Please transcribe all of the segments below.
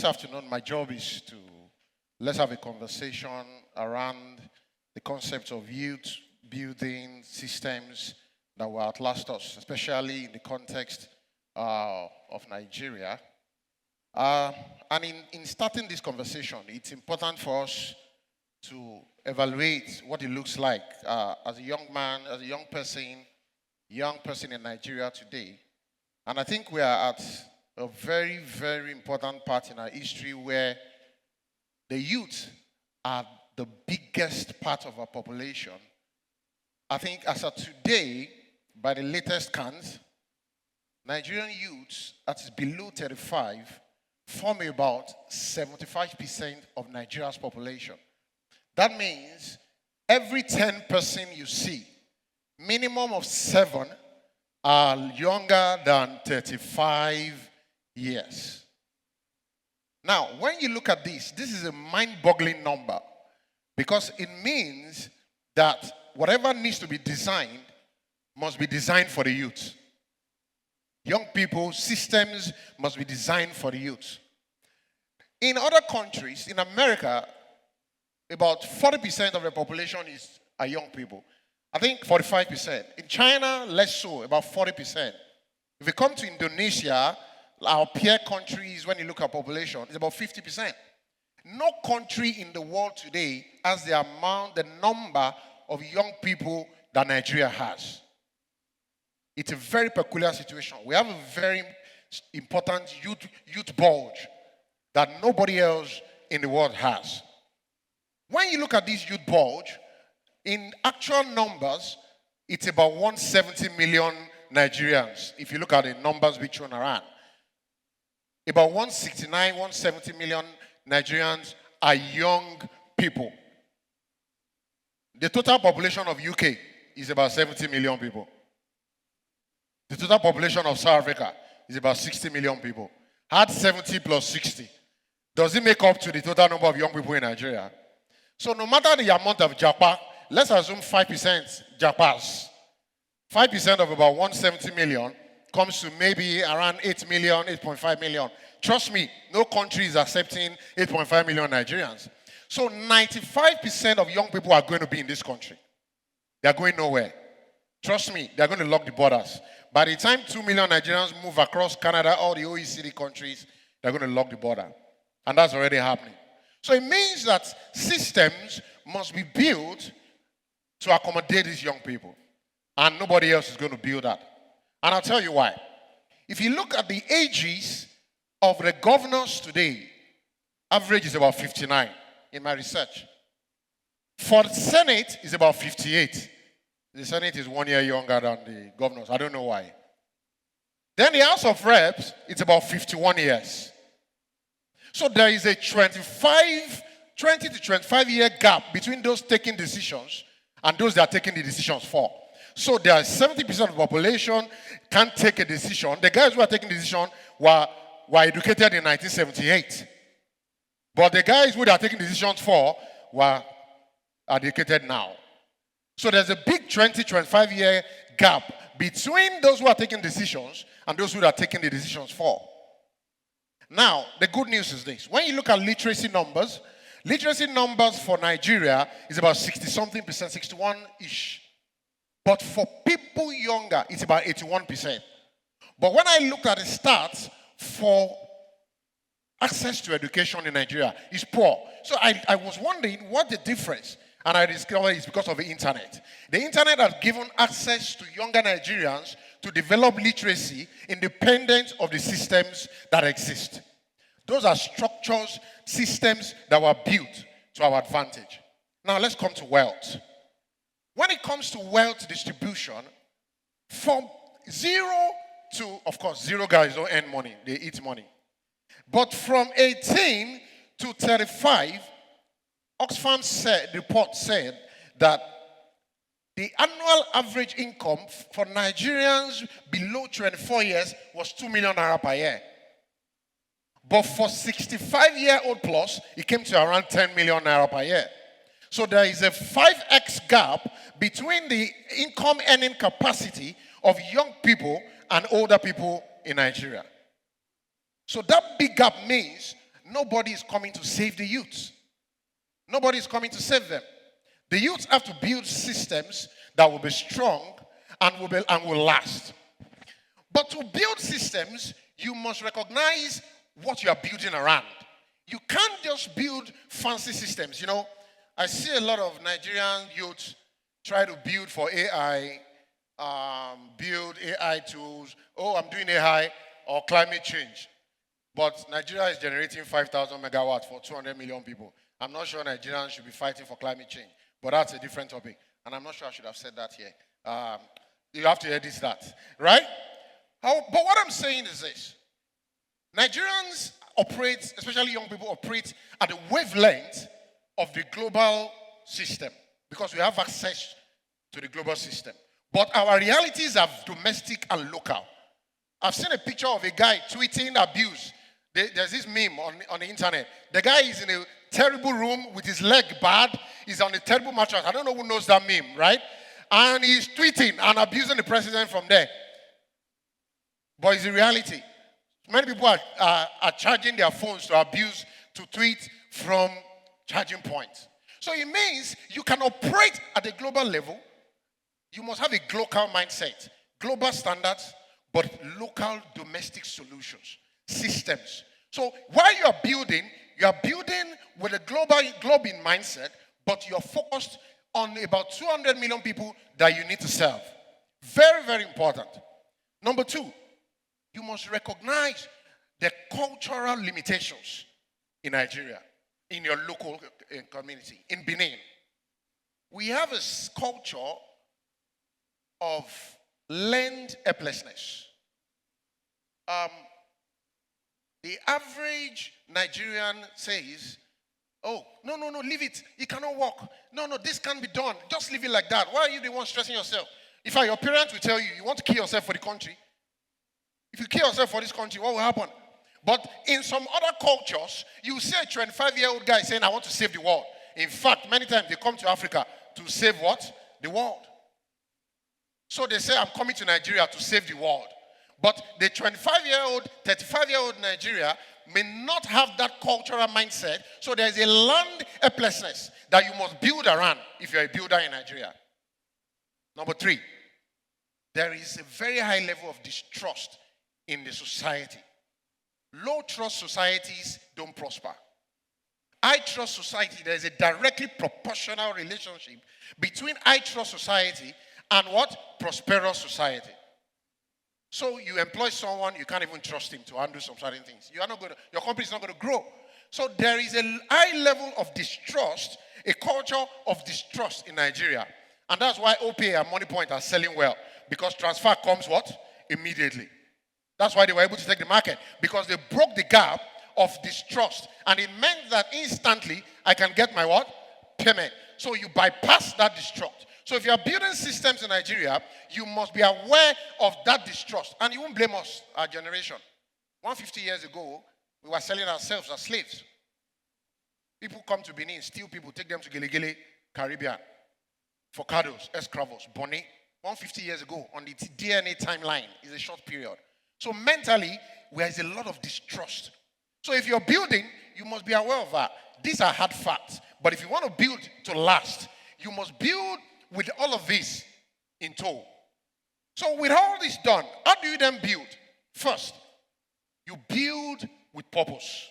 this afternoon, my job is to let's have a conversation around the concept of youth building systems that will outlast us, especially in the context of Nigeria. And in starting this conversation, it's important for us to evaluate what it looks like as a young man, as a young person in Nigeria today. And I think we are at a very, very important part in our history where the youth are the biggest part of our population. I think as of today, by the latest counts, Nigerian youths that is below 35 form about 75% of Nigeria's population. That means every 10 person you see, minimum of 7 are younger than 35 years. Now, when you look at this is a mind-boggling number because it means that whatever needs to be designed must be designed for the youth. Young people, systems must be designed for the youth. In other countries, in America, about 40% of the population are young people. I think 45%. In China, less so, about 40%. If you come to Indonesia, our peer countries, when you look at population, it's about 50%. No country in the world today has the number of young people that Nigeria has. It's a very peculiar situation. We have a very important youth bulge that nobody else in the world has. When you look at this youth bulge, in actual numbers, it's about 170 million Nigerians. If you look at the numbers being thrown around, about 169, 170 million Nigerians are young people. The total population of UK is about 70 million people. The total population of South Africa is about 60 million people. Add 70 plus 60. Does it make up to the total number of young people in Nigeria? So no matter the amount of japa, let's assume 5% japas. 5% of about 170 million comes to maybe around 8 million, 8.5 million. Trust me, no country is accepting 8.5 million Nigerians. So 95% of young people are going to be in this country. They are going nowhere. Trust me, they are going to lock the borders. By the time 2 million Nigerians move across Canada, all the OECD countries, they are going to lock the border. And that's already happening. So it means that systems must be built to accommodate these young people. And nobody else is going to build that. And I'll tell you why. If you look at the ages of the governors today, average is about 59 in my research. For the Senate, it's about 58. The Senate is 1 year younger than the governors. I don't know why. Then the House of Reps, it's about 51 years. So there is a 20 to 25 year gap between those taking decisions and those that are taking the decisions for. So there are 70% of the population can't take a decision. The guys who are taking the decision were educated in 1978. But the guys who are taking decisions for were educated now. So there's a big 20-25 year gap between those who are taking decisions and those who are taking the decisions for. Now, the good news is this. When you look at literacy numbers for Nigeria is about 60-something percent, 61-ish. But for people younger, it's about 81%. But when I looked at the stats for access to education in Nigeria, it's poor. So I was wondering what the difference. And I discovered it's because of the internet. The internet has given access to younger Nigerians to develop literacy independent of the systems that exist. Those are structures, systems that were built to our advantage. Now let's come to wealth. When it comes to wealth distribution, from 0 to, of course, 0 guys don't earn money, they eat money. But from 18 to 35, Oxfam report said that the annual average income for Nigerians below 24 years was 2 million naira per year. But for 65-year-old plus, it came to around 10 million naira per year. So there is a 5x gap between the income earning capacity of young people and older people in Nigeria. So that big gap means nobody is coming to save the youth. Nobody is coming to save them. The youth have to build systems that will be strong and will last. But to build systems, you must recognize what you are building around. You can't just build fancy systems. I see a lot of Nigerian youth try to build for AI, build AI tools. Oh, I'm doing AI or climate change. But Nigeria is generating 5,000 megawatts for 200 million people. I'm not sure Nigerians should be fighting for climate change. But that's a different topic. And I'm not sure I should have said that here. You have to edit that. Right? But what I'm saying is this. Nigerians operate, especially young people, operate at the wavelength of the global system because we have access to the global system. But our realities are domestic and local. I've seen a picture of a guy tweeting abuse. There's this meme on the internet. The guy is in a terrible room with his leg bad. He's on a terrible mattress. I don't know who knows that meme, right? And he's tweeting and abusing the president from there. But it's a reality. Many people are charging their phones to abuse, to tweet from charging points. So it means you can operate at a global level. You must have a local mindset, global standards, but local domestic solutions, systems. So while you are building with a global in mindset, but you're focused on about 200 million people that you need to serve. Very, very important. Number two, you must recognize the cultural limitations in Nigeria, in your local community. In Benin, we have a culture of learned helplessness. The average Nigerian says, oh, no, leave it. It cannot work. No, this can't be done. Just leave it like that. Why are you the one stressing yourself? In fact, your parents will tell you, you want to kill yourself for the country. If you kill yourself for this country, what will happen? But in some other cultures, you see a 25-year-old guy saying, I want to save the world. In fact, many times they come to Africa to save what? The world. So they say, I'm coming to Nigeria to save the world. But the 25-year-old, 35-year-old Nigeria may not have that cultural mindset. So there's a land helplessness that you must build around if you're a builder in Nigeria. Number three, there is a very high level of distrust in the society. Low trust societies don't prosper. High trust society, there is a directly proportional relationship between high trust society and what? Prosperous society. So you employ someone, you can't even trust him to handle some certain things. Your company is not going to grow. So there is a high level of distrust, a culture of distrust in Nigeria. And that's why OPA and MoneyPoint are selling well. Because transfer comes what? Immediately. That's why they were able to take the market. Because they broke the gap of distrust. And it meant that instantly I can get my what? Payment. So you bypass that distrust. So if you are building systems in Nigeria, you must be aware of that distrust. And you won't blame us, our generation. 150 years ago, we were selling ourselves as slaves. People come to Benin, steal people, take them to Gele, Caribbean, Focados, Escravos, Bonnet. 150 years ago, on the DNA timeline, is a short period. So mentally, there is a lot of distrust. So if you're building, you must be aware of that. These are hard facts. But if you want to build to last, you must build with all of this in tow. So with all this done, how do you then build? First, you build with purpose.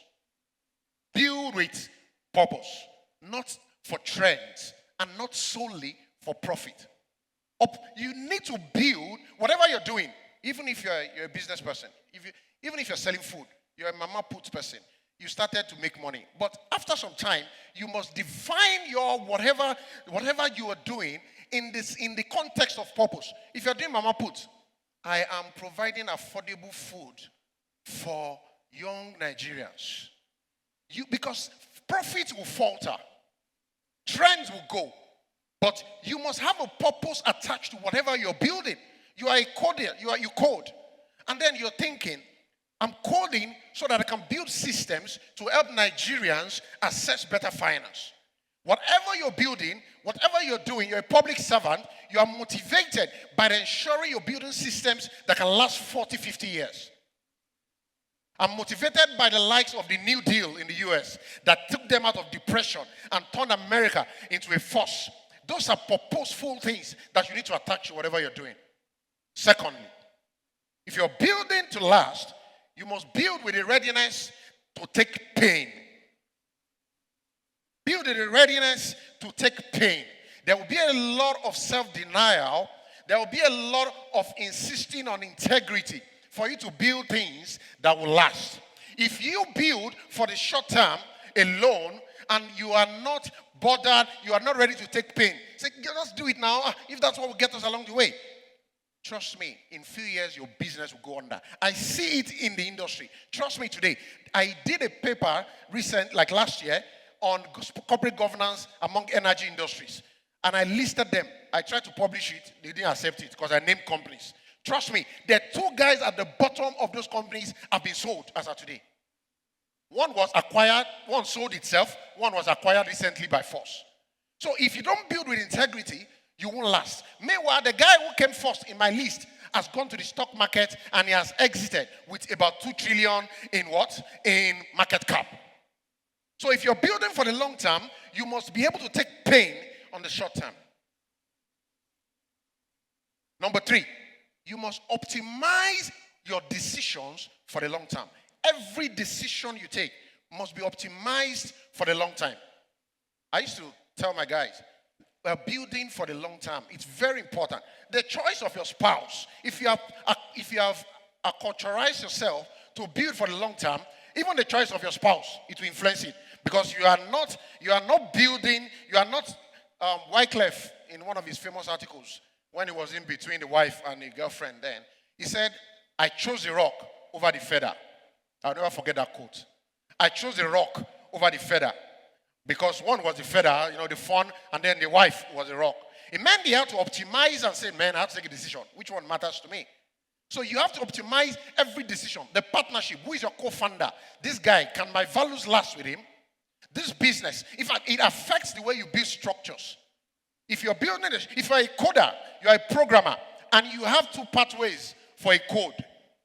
Build with purpose. Not for trends and not solely for profit. You need to build whatever you're doing, even if you're a business person, even if you're selling food, you're a mama put person, you started to make money. But after some time, you must define your whatever you are doing in the context of purpose. If you're doing mama put, I am providing affordable food for young Nigerians. Because profit will falter, trends will go, but you must have a purpose attached to whatever you're building. You are a coder, you code, and then you're thinking, I'm coding so that I can build systems to help Nigerians access better finance. Whatever you're building, whatever you're doing, you're a public servant, you are motivated by ensuring you're building systems that can last 40, 50 years. I'm motivated by the likes of the New Deal in the US that took them out of depression and turned America into a force. Those are purposeful things that you need to attach to whatever you're doing. Secondly, if you're building to last, you must build with a readiness to take pain. Build with a readiness to take pain. There will be a lot of self-denial. There will be a lot of insisting on integrity for you to build things that will last. If you build for the short term alone and you are not bothered, you are not ready to take pain, say, let's do it now. If that's what will get us along the way. Trust me, in a few years, your business will go under. I see it in the industry. Trust me today. I did a paper like last year, on corporate governance among energy industries. And I listed them. I tried to publish it. They didn't accept it because I named companies. Trust me, the two guys at the bottom of those companies have been sold as of today. One was acquired, one sold itself, one was acquired recently by force. So if you don't build with integrity, you won't last. Meanwhile, the guy who came first in my list has gone to the stock market and he has exited with about 2 trillion in what? In market cap. So if you're building for the long term, you must be able to take pain on the short term. Number 3, you must optimize your decisions for the long term. Every decision you take must be optimized for the long time. I used to tell my guys, we're building for the long term. It's very important. The choice of your spouse, if you have acculturized yourself to build for the long term, even the choice of your spouse, it will influence it. Because you are not building, you are not Wycliffe in one of his famous articles, when he was in between the wife and the girlfriend then, he said, I chose the rock over the feather. I'll never forget that quote. I chose the rock over the feather. Because one was the feather, the fun, and then the wife was the rock. It meant they had to optimize and say, man, I have to take a decision. Which one matters to me? So you have to optimize every decision. The partnership, who is your co-founder? This guy, can my values last with him? This business, it affects the way you build structures. If you're building it, if you're a coder, you're a programmer, and you have 2 pathways for a code,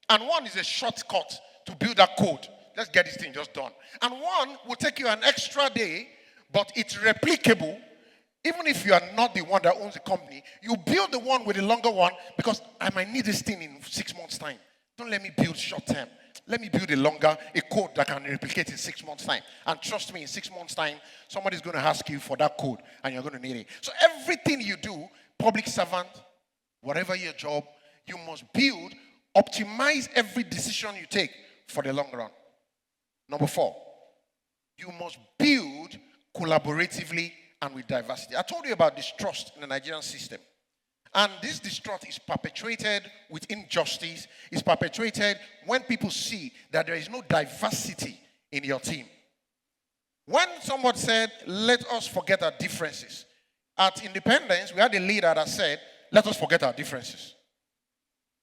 and one is a shortcut to build that code. Let's get this thing just done. And one will take you an extra day, but it's replicable. Even if you are not the one that owns the company, you build the one with the longer one because I might need this thing in 6 months' time. Don't let me build short term. Let me build a code that can replicate in 6 months' time. And trust me, in 6 months' time, somebody's going to ask you for that code and you're going to need it. So everything you do, public servant, whatever your job, you must build, optimize every decision you take for the long run. Number 4, you must build collaboratively and with diversity. I told you about distrust in the Nigerian system. And this distrust is perpetuated with injustice. It's perpetuated when people see that there is no diversity in your team. When someone said, let us forget our differences. At Independence, we had a leader that said, let us forget our differences.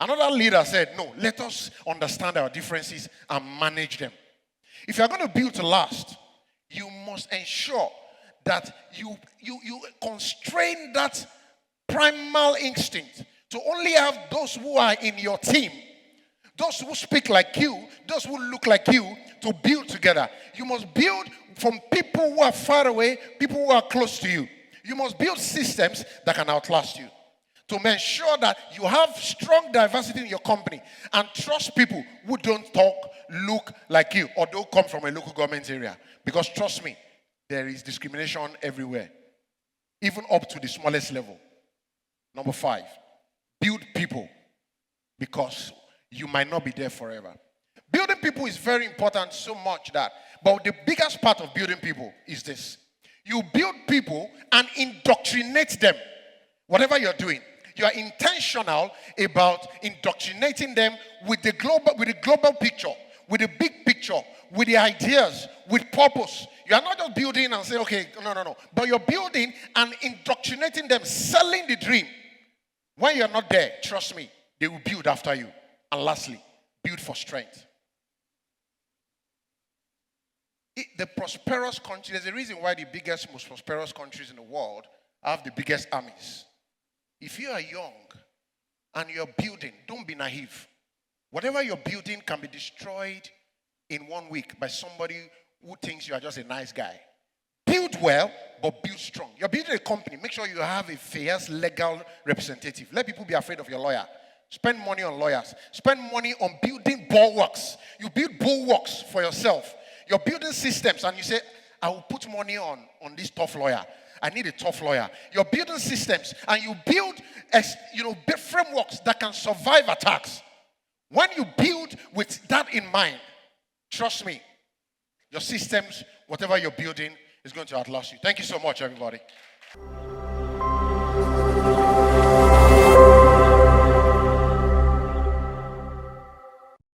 Another leader said, no, let us understand our differences and manage them. If you're going to build to last, you must ensure that you constrain that primal instinct to only have those who are in your team, those who speak like you, those who look like you, to build together. You must build from people who are far away, people who are close to you. You must build systems that can outlast you to make sure that you have strong diversity in your company and trust people who don't talk, look like you, or don't come from a local government area. Because trust me, there is discrimination everywhere, even up to the smallest level. Number 5, build people because you might not be there forever. Building people is very important so much that, but the biggest part of building people is this. You build people and indoctrinate them. Whatever you're doing, you are intentional about indoctrinating them with the global picture, with the big picture, with the ideas, with purpose. You are not just building and say, okay, no. But you're building and indoctrinating them, selling the dream. When you're not there, trust me, they will build after you. And lastly, build for strength. The prosperous countries, there's a reason why the biggest, most prosperous countries in the world have the biggest armies. If you are young and you're building, don't be naive. Whatever you're building can be destroyed in 1 week by somebody who thinks you are just a nice guy. Build well, but build strong. You're building a company. Make sure you have a fierce legal representative. Let people be afraid of your lawyer. Spend money on lawyers. Spend money on building bulwarks. You build bulwarks for yourself. You're building systems and you say, I will put money on this tough lawyer. I need a tough lawyer. You're building systems and you build frameworks that can survive attacks. When you build with that in mind, trust me, your systems, whatever you're building, is going to outlast you. Thank you so much, everybody.